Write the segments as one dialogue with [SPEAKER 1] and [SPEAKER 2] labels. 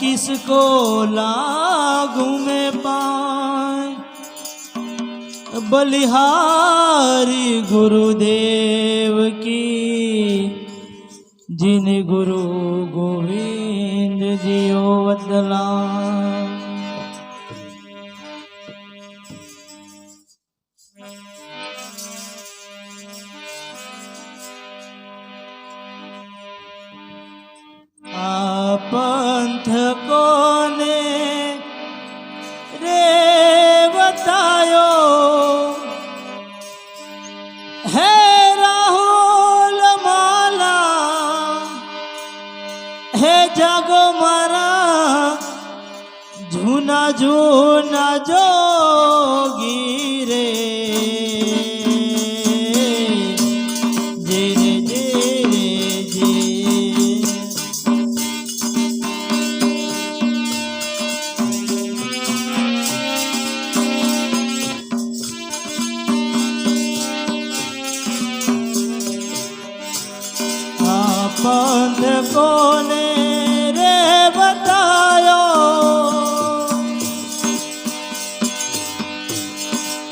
[SPEAKER 1] किसको लागू में पाए। बलिहारी गुरुदेव की जिन गुरु गोविंद जियो बदला। पंथ कोने रे बतायो है राहुल माला है जागो मारा झूना झूना जोगी रे। पंथ कोने रे बतायो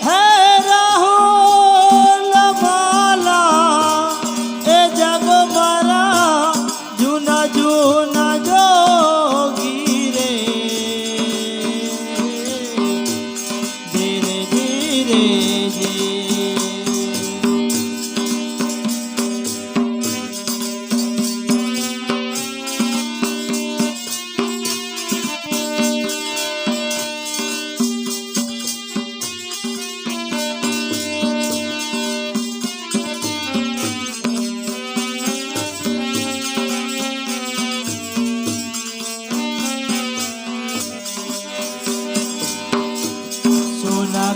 [SPEAKER 1] है राहुल माला ए जग मारा जूना जूना जोगी रे। धीरे धीरे जी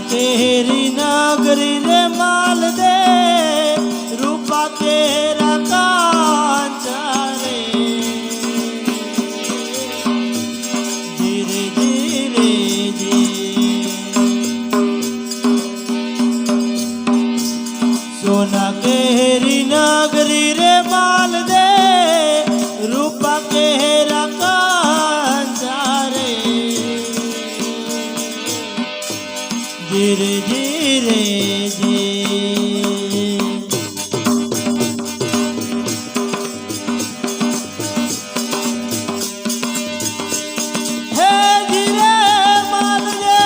[SPEAKER 1] तेरी नगरी रे माल दे रूपा तेरा कांचा रे। धीरे धीरे जी सोना केरी नगरी रे माल दे रूपा तेरा कांचा रे। धीरे धीरे जी हे धीरे मान दे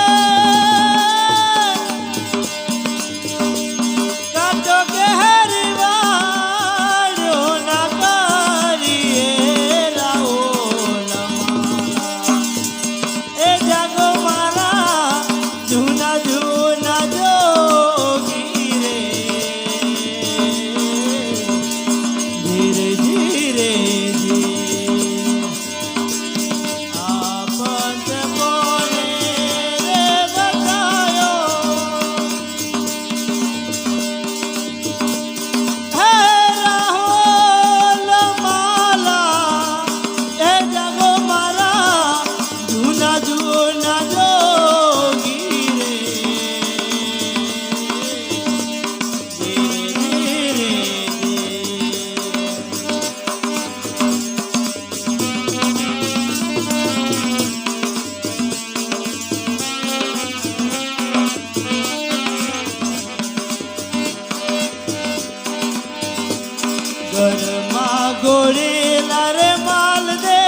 [SPEAKER 1] काटो के हरिवाड़ो ना करिए राहो लमाला ए जागो मारा झूना झूना जोगी रे। धीरे धीरे जी पंथ कोने रे बतायो है राहुल माला ए जगो मारा झूना झूना जोगी रे। गरमा गोरी लारे माल दे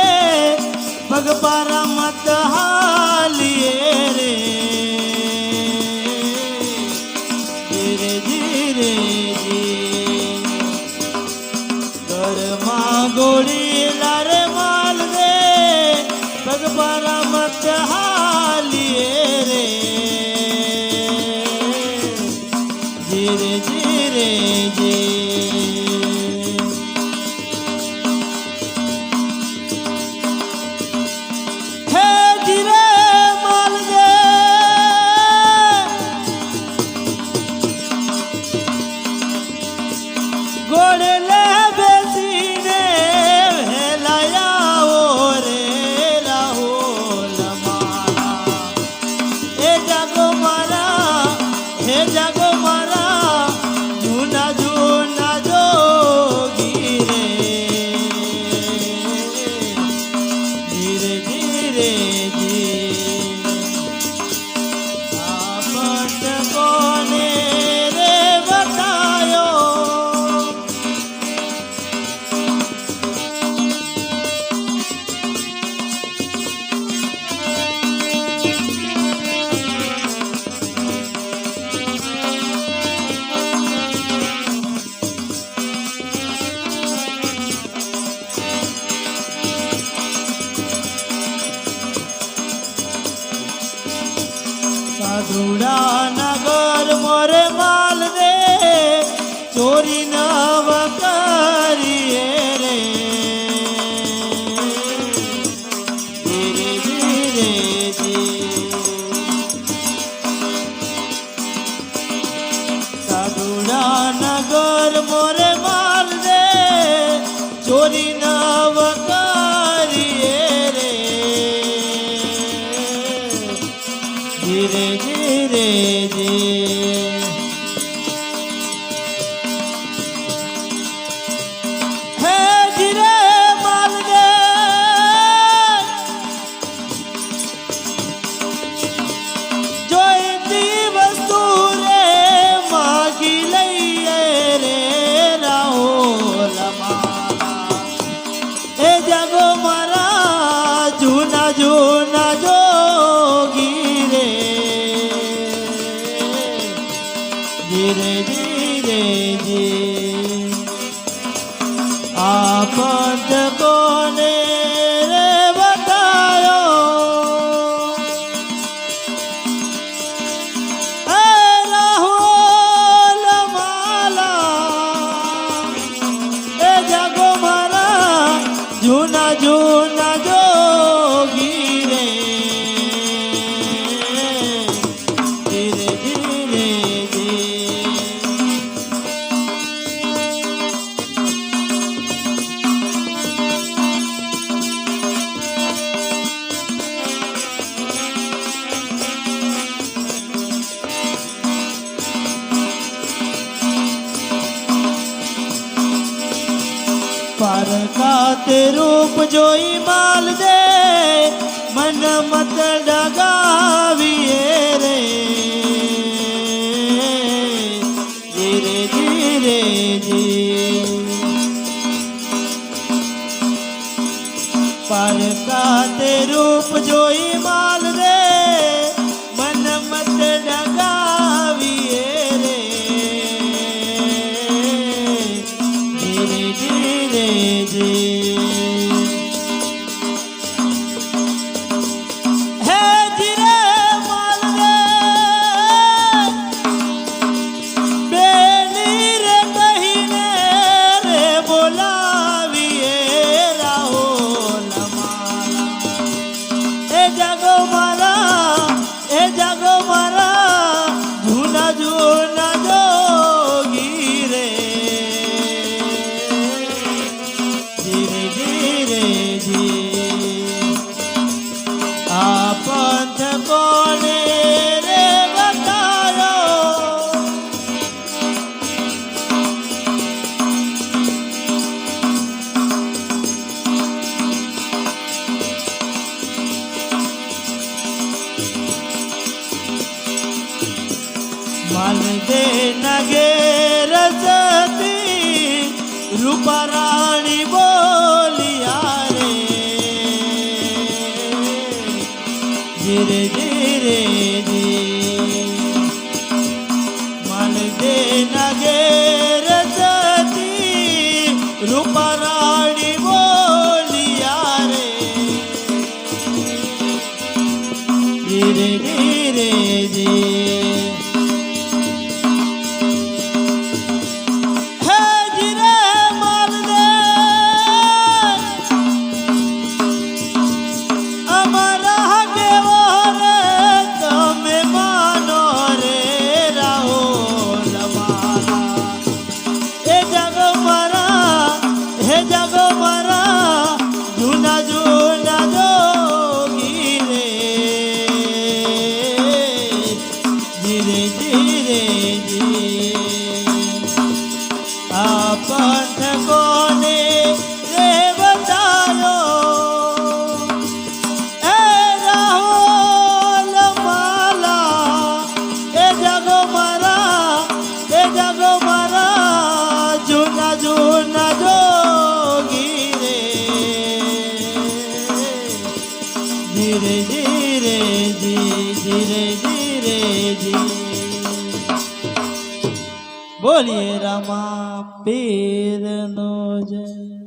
[SPEAKER 1] भगपारा मत हालिए रे। धीरे धीरे जी गरमा गोरी लारे माल दे भगपारा मत हालिए रे। धीरे धीरे जी धीरे સાધુડા નગર મોરે માલ રે ચોરી નવ કરીએ રે ધીરે ધીરે સાધુડા નગર મોરે માલ રે ચોરી નવ કરીએ રે ધીરે ધીરે હે ધીરે માલ રે જોઈતી વસ્તુ રે માગી લઈએ રે રાહુલ મારા એ જગો મારા જૂના જૂના જોગી રે ધીરે ધીરે આ પંથ કોને રે બતાયો હે રાહુલ માલા એ જગો મારા જૂના જૂના જોગી રે ધીરે ધીરે પારકાતે રૂપ જોઈ માલ દે મન મત ડગાવીએ રે ધીરે ધીરે પારકાતે રૂપ જોઈ માલ દે મન મત ડગાવીએ રે ધીરે ધીરે હે ધીરે માલ રે બેની રે કહીને રે બોલાવીએ રાહુલ મારા એ જગો મારા જૂના જૂના જોગી રે ધીરે ધીરે આ પંથ કોને રે બતાયો માલ દે નગે રસતી રૂપરાણી બોલિયા રે ધીરે ધીરે મન દે નગે રસતી રૂપરાણી બોલિયા રે ધીરે ધીરે પંથ કોને રે બતાયો એ રાહુલ માલા એ જગો મારા જૂના જૂના જોગી રે ધીરે ધીરે ધીરે ધીરે બોલીએ રામા પીરનો જય।